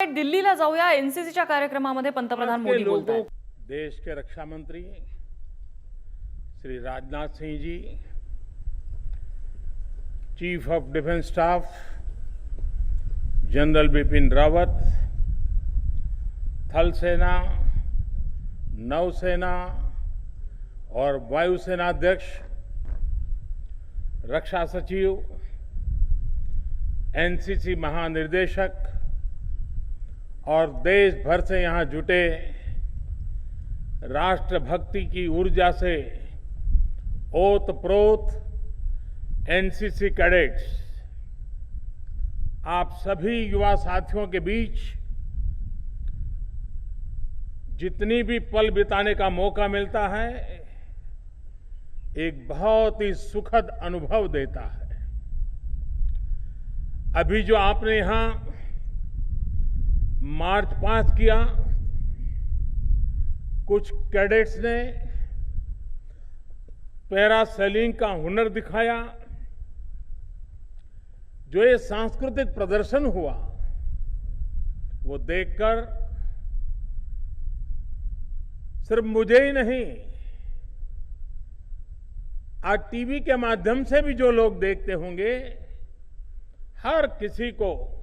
दिल्लीला जाऊया. एनसीसीच्या कार्यक्रमामध्ये पंतप्रधान मोदी बोलतायत. देश के रक्षा मंत्री Shri Rajnath Singh ji, chief of defence staff general Bipin Rawat, थल सेना, नौसेना और वायुसेना अध्यक्ष, रक्षा सचिव, एनसीसी महानिदेशक और देश भर से यहां जुटे राष्ट्रभक्ति की ऊर्जा से ओतप्रोत एनसीसी कैडेट्स, आप सभी युवा साथियों के बीच जितनी भी पल बिताने का मौका मिलता है, एक बहुत ही सुखद अनुभव देता है। अभी जो आपने यहां मार्च पास किया, कुछ कैडेट्स ने पैरासेलिंग का हुनर दिखाया, जो ये सांस्कृतिक प्रदर्शन हुआ वो देखकर सिर्फ मुझे ही नहीं, आज टीवी के माध्यम से भी जो लोग देखते होंगे, हर किसी को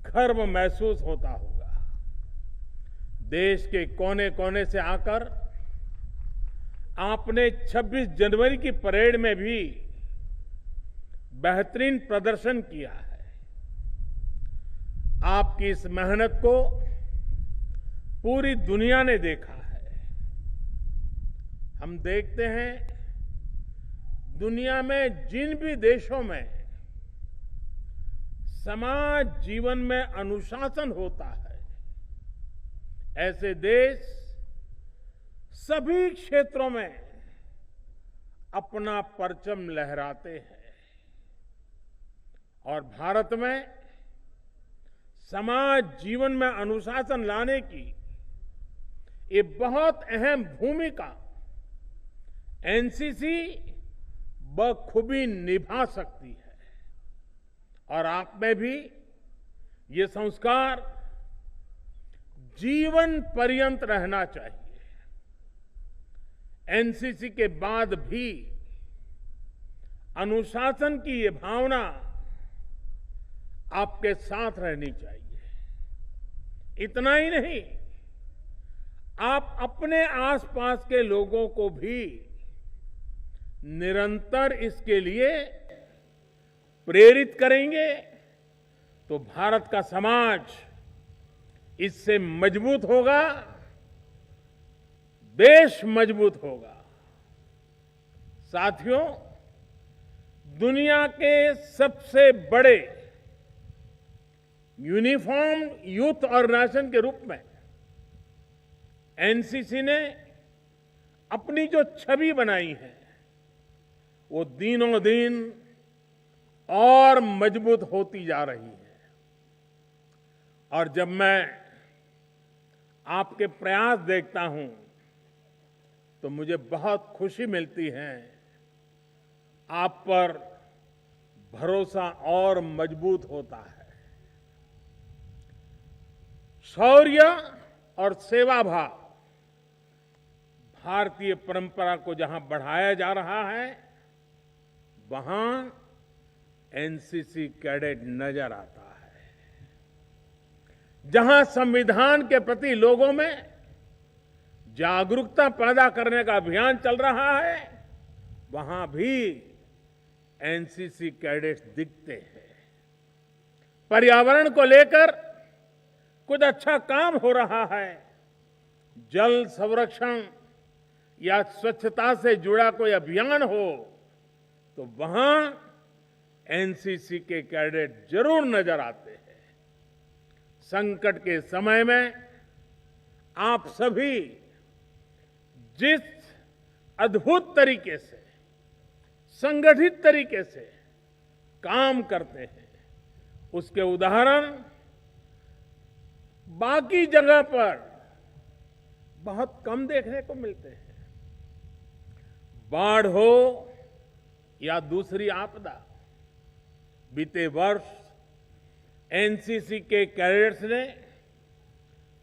गर्व महसूस होता होगा। देश के कोने कोने से आकर आपने 26 जनवरी की परेड में भी बेहतरीन प्रदर्शन किया है। आपकी इस मेहनत को पूरी दुनिया ने देखा है। हम देखते हैं दुनिया में जिन भी देशों में समाज जीवन में अनुशासन होता है, ऐसे देश सभी क्षेत्रों में अपना परचम लहराते हैं। और भारत में समाज जीवन में अनुशासन लाने की ये बहुत अहम भूमिका एनसीसी बखूबी निभा सकती है। और आप में भी ये संस्कार जीवन पर्यंत रहना चाहिए। एनसीसी के बाद भी अनुशासन की ये भावना आपके साथ रहनी चाहिए। इतना ही नहीं, आप अपने आसपास के लोगों को भी निरंतर इसके लिए प्रेरित करेंगे तो भारत का समाज इससे मजबूत होगा, देश मजबूत होगा। साथियों, दुनिया के सबसे बड़े यूनिफॉर्म यूथ ऑर्गेनाइजेशन के रूप में एनसीसी ने अपनी जो छवि बनाई है, वो दिनों दिन और मजबूत होती जा रही है। और जब मैं आपके प्रयास देखता हूं तो मुझे बहुत खुशी मिलती है। आप पर भरोसा और मजबूत होता है। शौर्य और सेवा भाव भारतीय परंपरा को जहां बढ़ाया जा रहा है, वहां एनसीसी कैडेट नजर आता है। जहां संविधान के प्रति लोगों में जागरूकता पैदा करने का अभियान चल रहा है, वहां भी एनसीसी कैडेट्स दिखते हैं। पर्यावरण को लेकर कुछ अच्छा काम हो रहा है, जल संरक्षण या स्वच्छता से जुड़ा कोई अभियान हो, तो वहां एनसीसी के कैडेट जरूर नजर आते हैं। संकट के समय में आप सभी जिस अद्भुत तरीके से, संगठित तरीके से काम करते हैं, उसके उदाहरण बाकी जगह पर बहुत कम देखने को मिलते हैं। बाढ़ हो या दूसरी आपदा, बीते वर्ष एनसीसी के कैडेट्स ने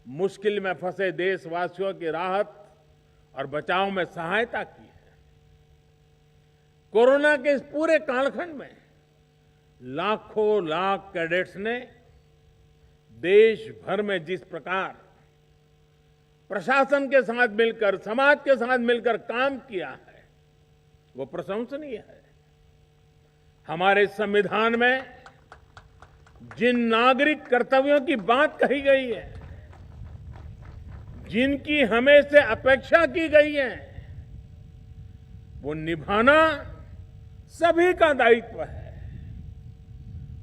मुश्किल में फंसे देशवासियों की राहत और बचाव में सहायता की है। कोरोना के इस पूरे कालखंड में लाखों लाख कैडेट्स ने देश भर में जिस प्रकार प्रशासन के साथ मिलकर, समाज के साथ मिलकर काम किया है, वो प्रशंसनीय है। हमारे संविधान में जिन नागरिक कर्तव्यों की बात कही गई है, जिनकी हमें से अपेक्षा की गई है, वो निभाना सभी का दायित्व है।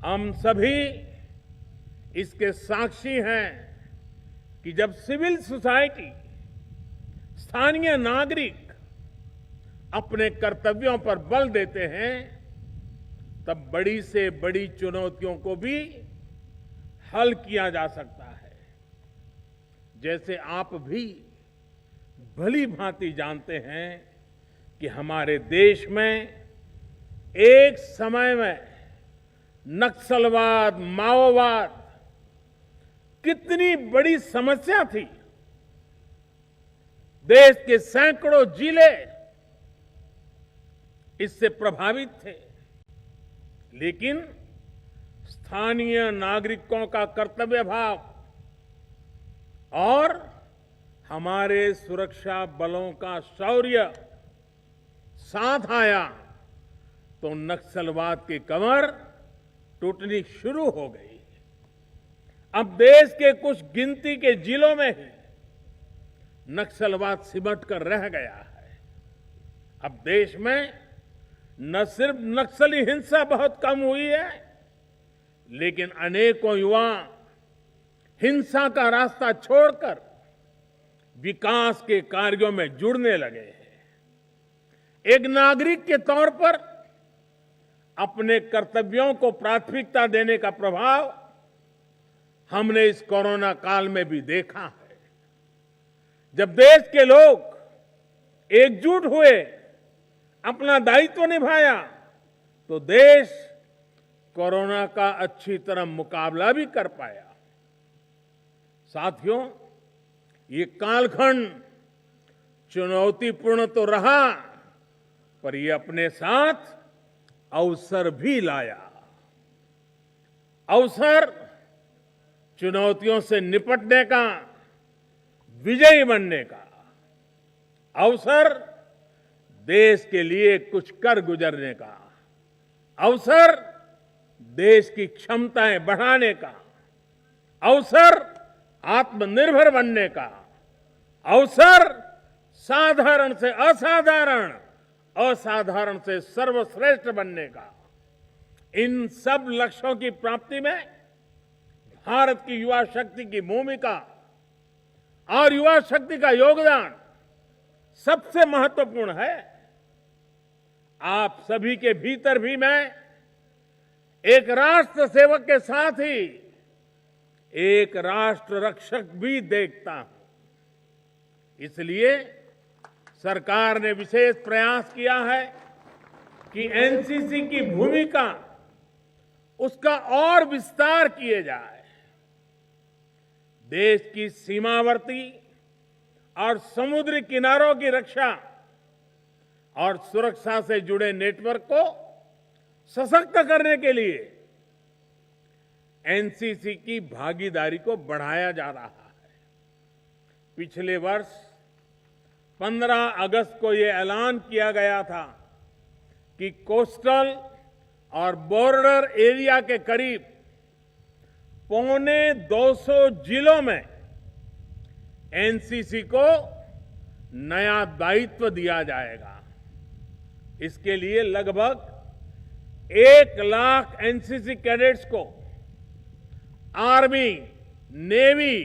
हम सभी इसके साक्षी हैं कि जब सिविल सोसाइटी, स्थानीय नागरिक अपने कर्तव्यों पर बल देते हैं, तब बड़ी से बड़ी चुनौतियों को भी हल किया जा सकता है। जैसे आप भी भली भांति जानते हैं कि हमारे देश में एक समय में नक्सलवाद, माओवाद कितनी बड़ी समस्या थी। देश के सैकड़ों जिले इससे प्रभावित थे, लेकिन स्थानीय नागरिकों का कर्तव्य भाव और हमारे सुरक्षा बलों का शौर्य साथ आया तो नक्सलवाद की कमर टूटनी शुरू हो गई। अब देश के कुछ गिनती के जिलों में ही नक्सलवाद सिमट कर रह गया है। अब देश में न सिर्फ नक्सली हिंसा बहुत कम हुई है, लेकिन अनेकों युवा हिंसा का रास्ता छोड़कर विकास के कार्यों में जुड़ने लगे हैं। एक नागरिक के तौर पर अपने कर्तव्यों को प्राथमिकता देने का प्रभाव हमने इस कोरोना काल में भी देखा है। जब देश के लोग एकजुट हुए, अपना दायित्व निभाया, तो देश कोरोना का अच्छी तरह मुकाबला भी कर पाया। साथियों, ये कालखंड चुनौतीपूर्ण तो रहा, पर ये अपने साथ अवसर भी लाया। अवसर चुनौतियों से निपटने का, विजयी बनने का। अवसर देश के लिए कुछ कर गुजरने का। अवसर देश की क्षमताएं बढ़ाने का। अवसर आत्मनिर्भर बनने का। अवसर साधारण से असाधारण, असाधारण से सर्वश्रेष्ठ बनने का। इन सब लक्ष्यों की प्राप्ति में भारत की युवा शक्ति की भूमिका और युवा शक्ति का योगदान सबसे महत्वपूर्ण है। आप सभी के भीतर भी मैं एक राष्ट्र सेवक के साथ ही एक राष्ट्र रक्षक भी देखता हूं। इसलिए सरकार ने विशेष प्रयास किया है कि एनसीसी की भूमिका, उसका और विस्तार किए जाए। देश की सीमावर्ती और समुद्री किनारों की रक्षा और सुरक्षा से जुड़े नेटवर्क को सशक्त करने के लिए एनसीसी की भागीदारी को बढ़ाया जा रहा है। पिछले वर्ष 15 अगस्त को यह ऐलान किया गया था कि कोस्टल और बॉर्डर एरिया के करीब 250 जिलों में एनसीसी को नया दायित्व दिया जाएगा। इसके लिए लगभग 1 लाख एनसीसी कैडेट्स को आर्मी, नेवी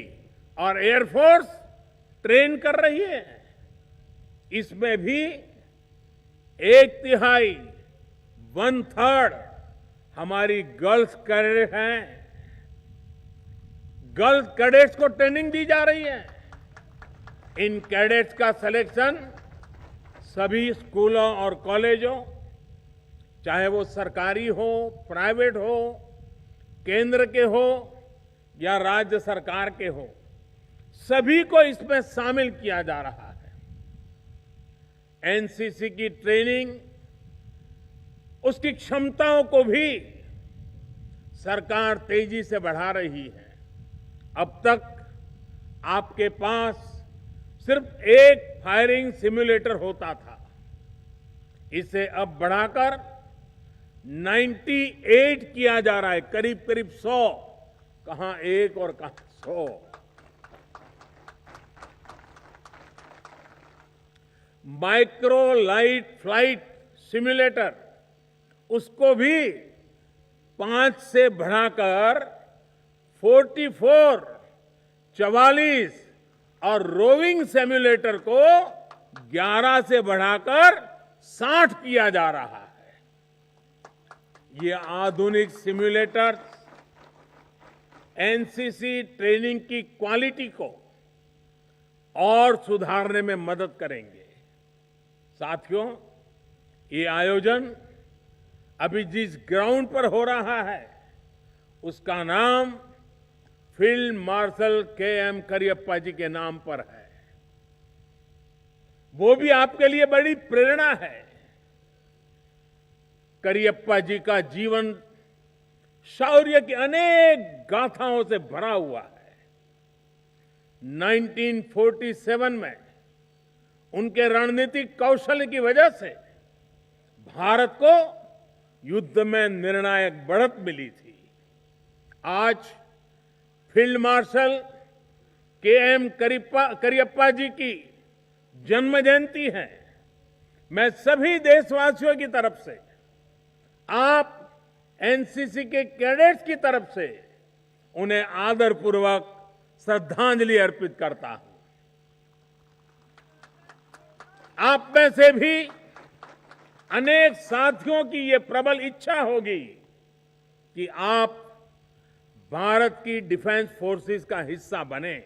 और एयरफोर्स ट्रेन कर रही है। इसमें भी 1/3, 1/3 हमारी गर्ल्स कैडेट हैं। गर्ल्स कैडेट्स को ट्रेनिंग दी जा रही है। इन कैडेट्स का सिलेक्शन सभी स्कूलों और कॉलेजों, चाहे वो सरकारी हो, प्राइवेट हो, केंद्र के हो या राज्य सरकार के हो, सभी को इसमें शामिल किया जा रहा है। एनसीसी की ट्रेनिंग, उसकी क्षमताओं को भी सरकार तेजी से बढ़ा रही है। अब तक आपके पास सिर्फ एक फायरिंग सिम्युलेटर होता था, इसे अब बढ़ाकर 98 किया जा रहा है। करीब करीब 100, कहां एक और कहां 100। माइक्रो लाइट फ्लाइट सिम्युलेटर, उसको भी 5 से बढ़ाकर 44 और रोविंग सिम्युलेटर को 11 से बढ़ाकर 60 किया जा रहा है। ये आधुनिक सिम्युलेटर्स एनसीसी ट्रेनिंग की क्वालिटी को और सुधारने में मदद करेंगे। साथियों, ये आयोजन अभी जिस ग्राउंड पर हो रहा है, उसका नाम फील्ड मार्शल के.एम. करियप्पा जी के नाम पर है। वो भी आपके लिए बड़ी प्रेरणा है। करियप्पा जी का जीवन शौर्य की अनेक गाथाओं से भरा हुआ है। 1947 में उनके रणनीतिक कौशल की वजह से भारत को युद्ध में निर्णायक बढ़त मिली थी। आज फील्ड मार्शल के.एम. करियप्पा जी की जन्म जयंती है। मैं सभी देशवासियों की तरफ से, आप एनसीसी के कैडेट्स की तरफ से उन्हें आदरपूर्वक श्रद्धांजलि अर्पित करता हूं। आप में से भी अनेक साथियों की ये प्रबल इच्छा होगी कि आप भारत की डिफेंस फोर्सेस का हिस्सा बने।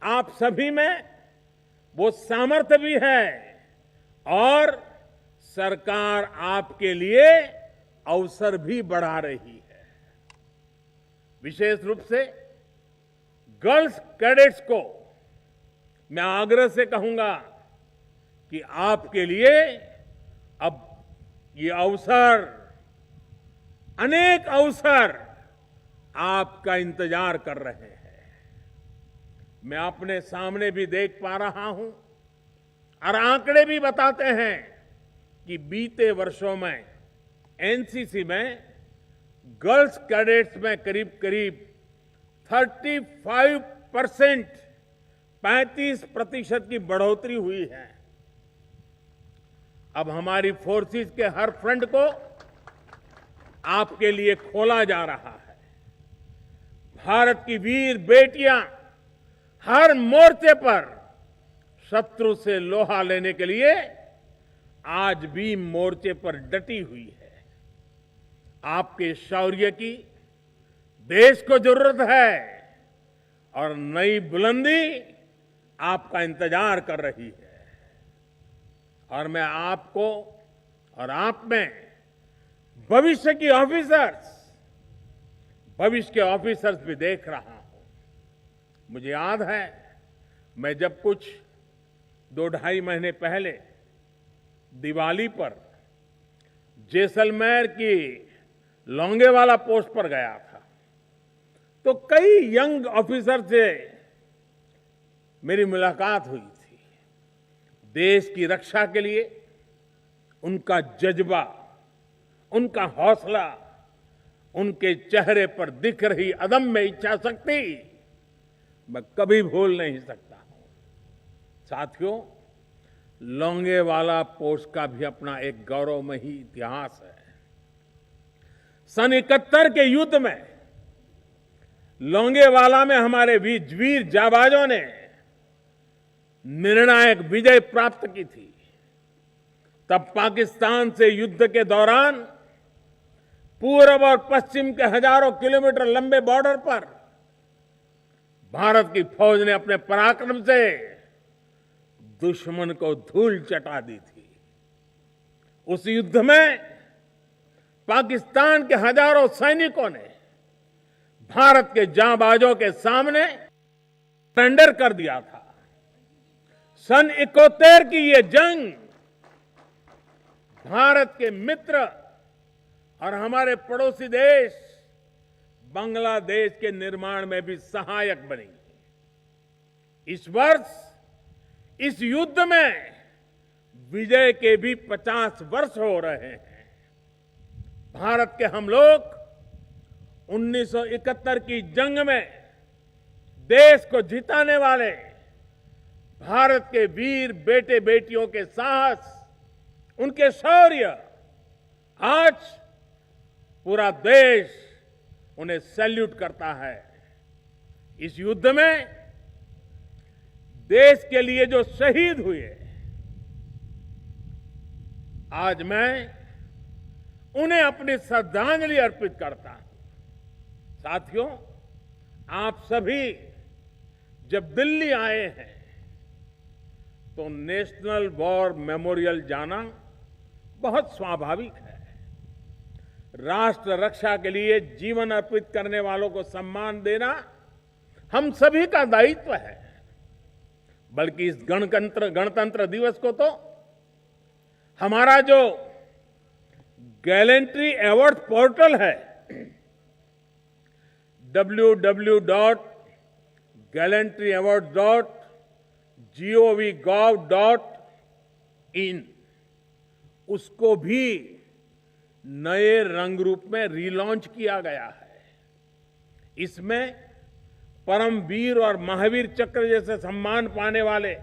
आप सभी में वो सामर्थ्य भी है और सरकार आपके लिए अवसर भी बढ़ा रही है। विशेष रूप से गर्ल्स कैडेट्स को मैं आग्रह से कहूंगा कि आपके लिए अब ये अवसर, अनेक अवसर आपका इंतजार कर रहे हैं। मैं अपने सामने भी देख पा रहा हूं और आंकड़े भी बताते हैं कि बीते वर्षों में एनसीसी में गर्ल्स कैडेट्स में करीब करीब 35% की बढ़ोतरी हुई है। अब हमारी फोर्सेस के हर फ्रंट को आपके लिए खोला जा रहा है। भारत की वीर बेटियां हर मोर्चे पर शत्रु से लोहा लेने के लिए आज भी मोर्चे पर डटी हुई है। आपके शौर्य की देश को जरूरत है और नई बुलंदी आपका इंतजार कर रही है। और मैं आपको और आप में भविष्य के ऑफिसर्स भी देख रहा हूं। मुझे याद है, मैं जब कुछ 2-2.5 महीने पहले दिवाली पर जैसलमेर की लोंगेवाला पोस्ट पर गया था, तो कई यंग ऑफिसर से मेरी मुलाकात हुई थी। देश की रक्षा के लिए उनका जज्बा, उनका हौसला, उनके चेहरे पर दिख रही अदम्य इच्छा शक्ति मैं कभी भूल नहीं सकता हूं। साथियों, लोंगेवाला पोस्ट का भी अपना एक गौरवमयी इतिहास है। सन 71 के युद्ध में लोंगेवाला में हमारे वीर जाबाजों ने निर्णायक विजय प्राप्त की थी। तब पाकिस्तान से युद्ध के दौरान पूर्व और पश्चिम के हजारों किलोमीटर लंबे बॉर्डर पर भारत की फौज ने अपने पराक्रम से दुश्मन को धूल चटा दी थी। उस युद्ध में पाकिस्तान के हजारों सैनिकों ने भारत के जांबाजों के सामने सरेंडर कर दिया था। सन 71 की ये जंग भारत के मित्र और हमारे पड़ोसी देश बांग्लादेश के निर्माण में भी सहायक बनी। इस वर्ष इस युद्ध में विजय के भी 50 वर्ष हो रहे हैं। भारत के हम लोग 1971 की जंग में देश को जिताने वाले भारत के वीर बेटे बेटियों के साहस, उनके शौर्य, आज पूरा देश उन्हें सैल्यूट करता है। इस युद्ध में देश के लिए जो शहीद हुए, आज मैं उन्हें अपनी श्रद्धांजलि अर्पित करता हूं। साथियों, आप सभी जब दिल्ली आए हैं तो नेशनल वॉर मेमोरियल जाना बहुत स्वाभाविक है। राष्ट्र रक्षा के लिए जीवन अर्पित करने वालों को सम्मान देना हम सभी का दायित्व है। बल्कि इस गणतंत्र दिवस को तो हमारा जो गैलेंट्री अवार्ड पोर्टल है www.gallantryaward.gov.in उसको भी नए रंग रूप में रीलॉन्च किया गया है। इसमें परमवीर और महावीर चक्र जैसे सम्मान पाने वाले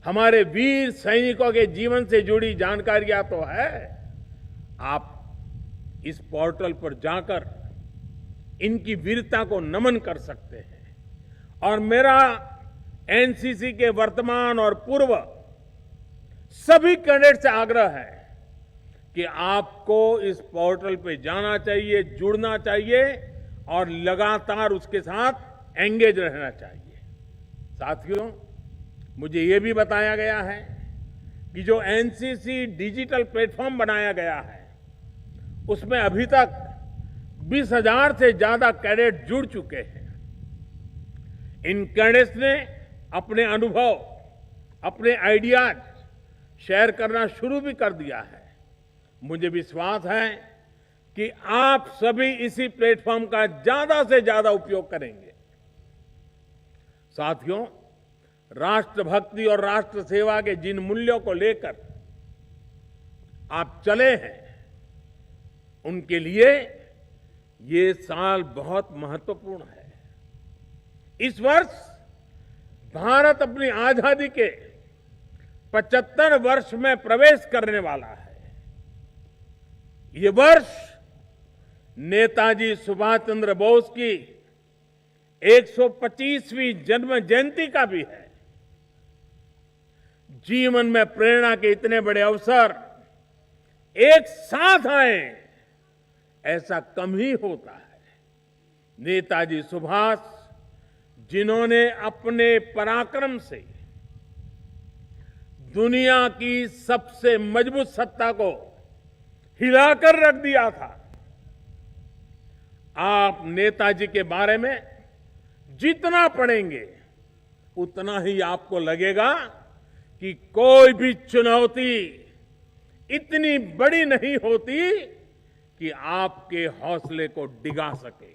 हमारे वीर सैनिकों के जीवन से जुड़ी जानकारियां तो है। आप इस पोर्टल पर जाकर इनकी वीरता को नमन कर सकते हैं। और मेरा एनसीसी के वर्तमान और पूर्व सभी कैडेट से आग्रह है कि आपको इस पोर्टल पे जाना चाहिए, जुड़ना चाहिए और लगातार उसके साथ एंगेज रहना चाहिए। साथियों, मुझे ये भी बताया गया है कि जो एनसीसी डिजिटल प्लेटफॉर्म बनाया गया है उसमें अभी तक 20,000 से ज्यादा कैडेट जुड़ चुके हैं। इन कैडेट्स ने अपने अनुभव, अपने आइडियाज शेयर करना शुरू भी कर दिया है। मुझे विश्वास है कि आप सभी इसी प्लेटफॉर्म का ज्यादा से ज्यादा उपयोग करेंगे। साथियों, राष्ट्रभक्ति और राष्ट्र सेवा के जिन मूल्यों को लेकर आप चले हैं, उनके लिए ये साल बहुत महत्वपूर्ण है। इस वर्ष भारत अपनी आजादी के 75 वर्ष में प्रवेश करने वाला है। ये वर्ष नेताजी सुभाष चंद्र बोस की 125वीं जन्म जयंती का भी है। जीवन में प्रेरणा के इतने बड़े अवसर एक साथ आए, ऐसा कम ही होता है। नेताजी सुभाष, जिन्होंने अपने पराक्रम से दुनिया की सबसे मजबूत सत्ता को हिलाकर रख दिया था। आप नेताजी के बारे में जितना पढ़ेंगे उतना ही आपको लगेगा कि कोई भी चुनौती इतनी बड़ी नहीं होती कि आपके हौसले को डिगा सके।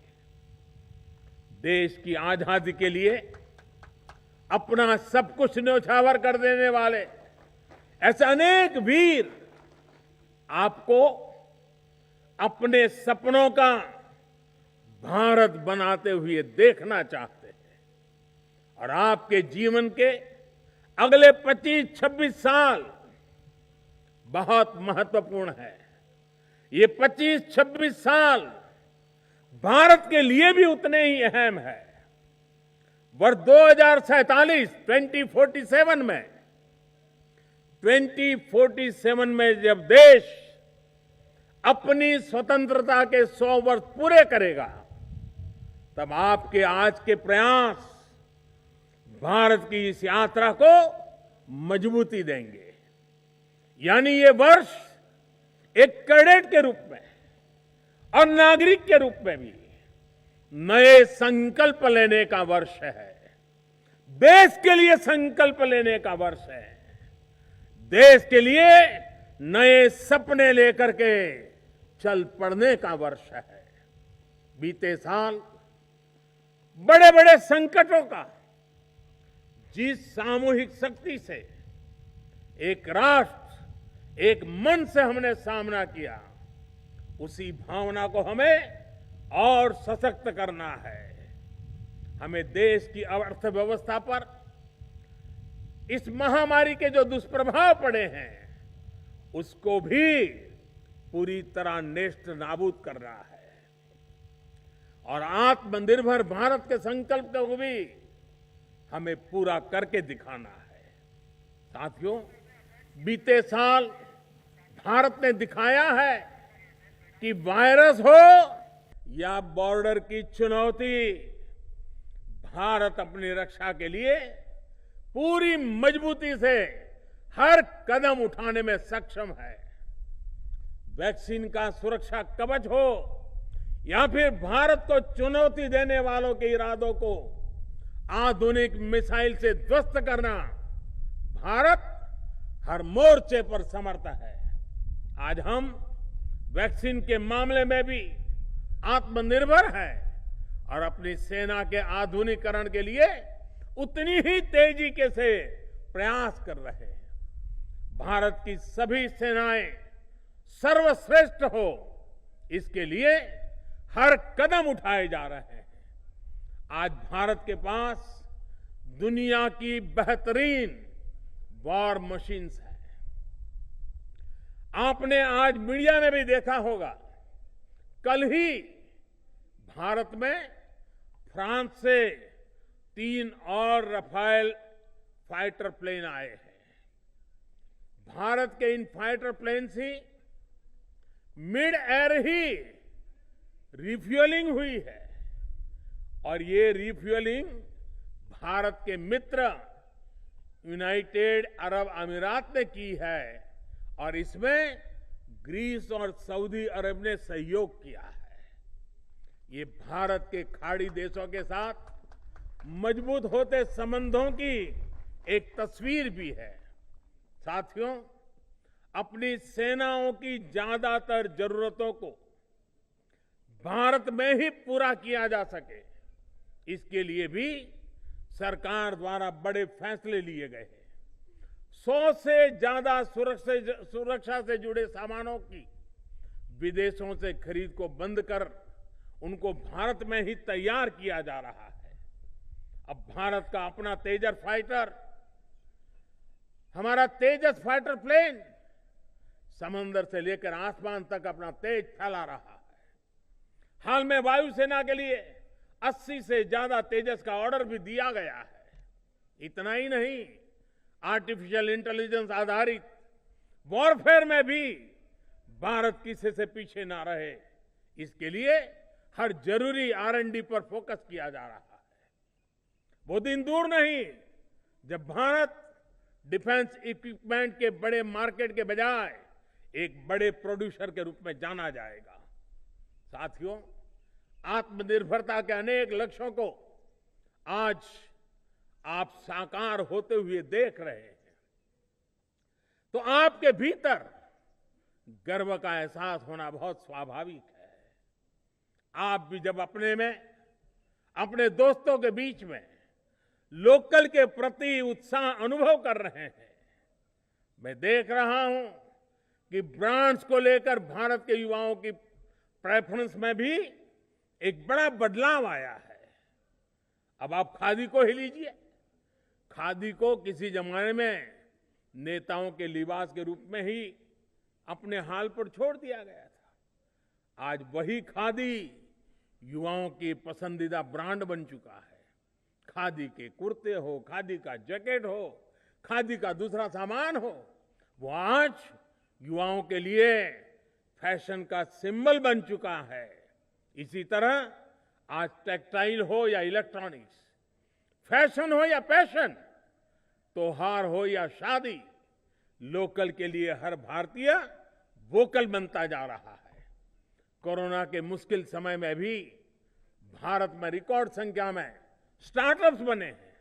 देश की आजादी के लिए अपना सब कुछ न्यौछावर कर देने वाले ऐसे अनेक वीर आपको अपने सपनों का भारत बनाते हुए देखना चाहते हैं। और आपके जीवन के अगले 25-26 साल बहुत महत्वपूर्ण है। ये 25-26 साल भारत के लिए भी उतने ही अहम है। वर्ष 2047 में जब देश अपनी स्वतंत्रता के 100 वर्ष पूरे करेगा, तब आपके आज के प्रयास भारत की इस यात्रा को मजबूती देंगे। यानी ये वर्ष एक कैडेट के रूप में और नागरिक के रूप में भी नए संकल्प लेने का वर्ष है। देश के लिए संकल्प लेने का वर्ष है। देश के लिए नए सपने लेकर के चल पड़ने का वर्ष है। बीते साल बड़े बड़े संकटों का जिस सामूहिक शक्ति से एक राष्ट्र एक मन से हमने सामना किया, उसी भावना को हमें और सशक्त करना है। हमें देश की अर्थव्यवस्था पर इस महामारी के जो दुष्प्रभाव पड़े हैं उसको भी पूरी तरह नेस्त नाबूद करना है और आत्मनिर्भर भारत के संकल्प को भी हमें पूरा करके दिखाना है। साथियों, बीते साल भारत ने दिखाया है कि वायरस हो या बॉर्डर की चुनौती, भारत अपनी रक्षा के लिए पूरी मजबूती से हर कदम उठाने में सक्षम है। वैक्सीन का सुरक्षा कवच हो या फिर भारत को चुनौती देने वालों के इरादों को आधुनिक मिसाइल से ध्वस्त करना, भारत हर मोर्चे पर समर्थ है। आज हम वैक्सीन के मामले में भी आत्मनिर्भर है और अपनी सेना के आधुनिकीकरण के लिए उतनी ही तेजी के से प्रयास कर रहे हैं। भारत की सभी सेनाएं सर्वश्रेष्ठ हो, इसके लिए हर कदम उठाए जा रहे हैं। आज भारत के पास दुनिया की बेहतरीन वॉर मशीन्स हैं। आपने आज मीडिया में भी देखा होगा, कल ही भारत में फ्रांस से 3 और रफाल फाइटर प्लेन आए हैं। भारत के इन फाइटर प्लेन ही मिड एयर ही रिफ्यूलिंग हुई है और ये रिफ्यूलिंग भारत के मित्र यूनाइटेड अरब अमीरात ने की है और इसमें ग्रीस और सऊदी अरब ने सहयोग किया है। ये भारत के खाड़ी देशों के साथ मजबूत होते संबंधों की एक तस्वीर भी है। साथियों, अपनी सेनाओं की ज्यादातर जरूरतों को भारत में ही पूरा किया जा सके, इसके लिए भी सरकार द्वारा बड़े फैसले लिए गए हैं। 100 से ज्यादा सुरक्षा से जुड़े सामानों की विदेशों से खरीद को बंद कर उनको भारत में ही तैयार किया जा रहा है। अब भारत का अपना तेजस फाइटर, हमारा तेजस फाइटर प्लेन समंदर से लेकर आसमान तक अपना तेज फैला रहा है। हाल में वायुसेना के लिए 80 से ज्यादा तेजस का ऑर्डर भी दिया गया है। इतना ही नहीं, आर्टिफिशियल इंटेलिजेंस आधारित वॉरफेयर में भी भारत किसी से पीछे ना रहे, इसके लिए हर जरूरी R&D पर फोकस किया जा रहा है। वो दिन दूर नहीं जब भारत डिफेंस इक्विपमेंट के बड़े मार्केट के बजाय एक बड़े प्रोड्यूसर के रूप में जाना जाएगा। साथियों, आत्मनिर्भरता के अनेक लक्ष्यों को आज आप साकार होते हुए देख रहे हैं, तो आपके भीतर गर्व का एहसास होना बहुत स्वाभाविक है। आप भी जब अपने में, अपने दोस्तों के बीच में लोकल के प्रति उत्साह अनुभव कर रहे हैं, मैं देख रहा हूं कि ब्रांड्स को लेकर भारत के युवाओं की प्रेफरेंस में भी एक बड़ा बदलाव आया है। अब आप खादी को ही लीजिए। खादी को किसी जमाने में नेताओं के लिबास के रूप में ही अपने हाल पर छोड़ दिया गया था। आज वही खादी युवाओं की पसंदीदा ब्रांड बन चुका है। खादी के कुर्ते हो, खादी का जैकेट हो, खादी का दूसरा सामान हो, वो आज युवाओं के लिए फैशन का सिंबल बन चुका है। इसी तरह आज टेक्सटाइल हो या इलेक्ट्रॉनिक्स, फैशन हो या पैशन, त्योहार हो या शादी, लोकल के लिए हर भारतीय वोकल बनता जा रहा है। कोरोना के मुश्किल समय में भी भारत में रिकॉर्ड संख्या में स्टार्टअप्स बने हैं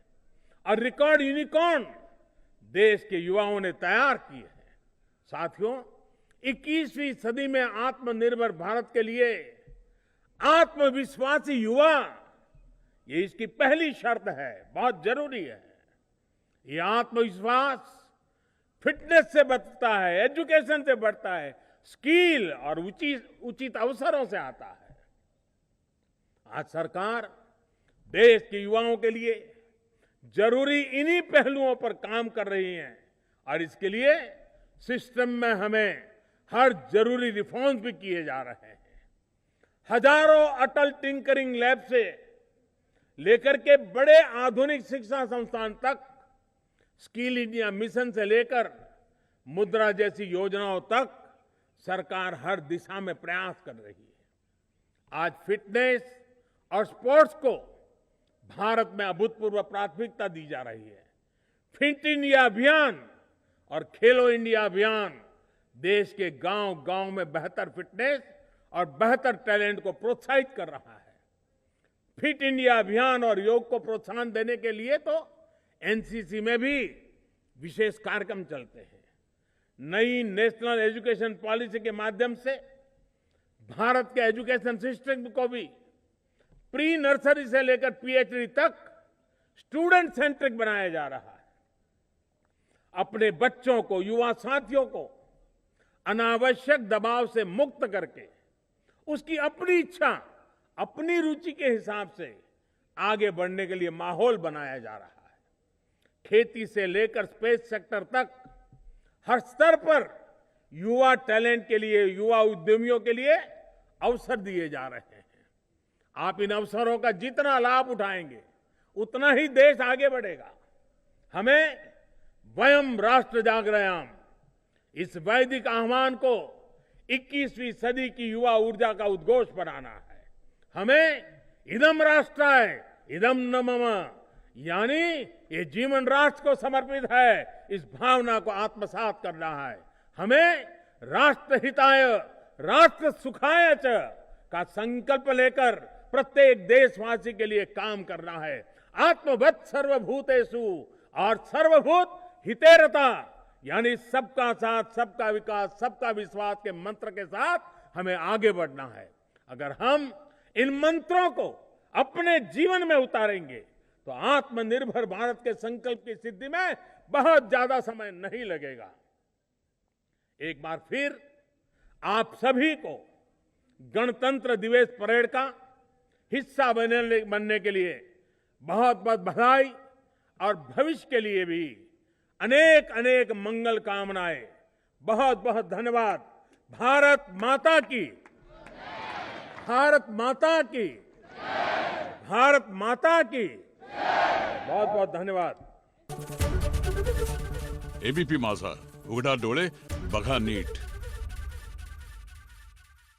और रिकॉर्ड यूनिकॉर्न देश के युवाओं ने तैयार किए हैं। साथियों, 21वीं सदी में आत्मनिर्भर भारत के लिए आत्मविश्वासी युवा, ये इसकी पहली शर्त है, बहुत जरूरी है। ये आत्मविश्वास फिटनेस से बढ़ता है, एजुकेशन से बढ़ता है, स्किल और उचित अवसरों से आता है। आज सरकार देश के युवाओं के लिए जरूरी इन्हीं पहलुओं पर काम कर रही है और इसके लिए सिस्टम में हमें हर जरूरी रिफॉर्म्स भी किए जा रहे हैं। हजारों अटल टिंकरिंग लैब से लेकर के बड़े आधुनिक शिक्षा संस्थान तक, स्किल इंडिया मिशन से लेकर मुद्रा जैसी योजनाओं तक सरकार हर दिशा में प्रयास कर रही है। आज फिटनेस और स्पोर्ट्स को भारत में अभूतपूर्व प्राथमिकता दी जा रही है। फिट इंडिया अभियान और खेलो इंडिया अभियान देश के गांव-गांव में बेहतर फिटनेस और बेहतर टैलेंट को प्रोत्साहित कर रहा है। फिट इंडिया अभियान और योग को प्रोत्साहन देने के लिए तो एनसीसी में भी विशेष कार्यक्रम चलते हैं। नई नेशनल एजुकेशन पॉलिसी के माध्यम से भारत के एजुकेशन सिस्टम को भी प्री नर्सरी से लेकर पीएचडी तक स्टूडेंट सेंट्रिक बनाया जा रहा है। अपने बच्चों को, युवा साथियों को अनावश्यक दबाव से मुक्त करके उसकी अपनी इच्छा, अपनी रुचि के हिसाब से आगे बढ़ने के लिए माहौल बनाया जा रहा है। खेती से लेकर स्पेस सेक्टर तक हर स्तर पर युवा टैलेंट के लिए, युवा उद्यमियों के लिए अवसर दिए जा रहे हैं। आप इन अवसरों का जितना लाभ उठाएंगे उतना ही देश आगे बढ़ेगा। हमें वयम राष्ट्र जागरयाम, इस वैदिक आह्वान को 21वीं सदी की युवा ऊर्जा का उद्घोष बनाना है। हमें इदम राष्ट्राय इदम न मम, यानी ये जीवन राष्ट्र को समर्पित है, इस भावना को आत्मसात करना है। हमें राष्ट्र हिताय राष्ट्र सुखाय च का संकल्प लेकर प्रत्येक देशवासी के लिए काम करना है। आत्मवत् सर्वभूतेषु और सर्वभूत हितेरता, यानी सबका साथ, सबका विकास, सबका विश्वास के मंत्र के साथ हमें आगे बढ़ना है। अगर हम इन मंत्रों को अपने जीवन में उतारेंगे तो आत्मनिर्भर भारत के संकल्प की सिद्धि में बहुत ज्यादा समय नहीं लगेगा। एक बार फिर आप सभी को गणतंत्र दिवस परेड का हिस्सा बनने के लिए बहुत बहुत बधाई और भविष्य के लिए भी अनेक अनेक मंगल कामनाएं। बहुत बहुत धन्यवाद। भारत माता की, भारत माता की, भारत माता की। बहुत बहुत धन्यवाद। एबीपी माझा, उघडा डोळे बघा नीट।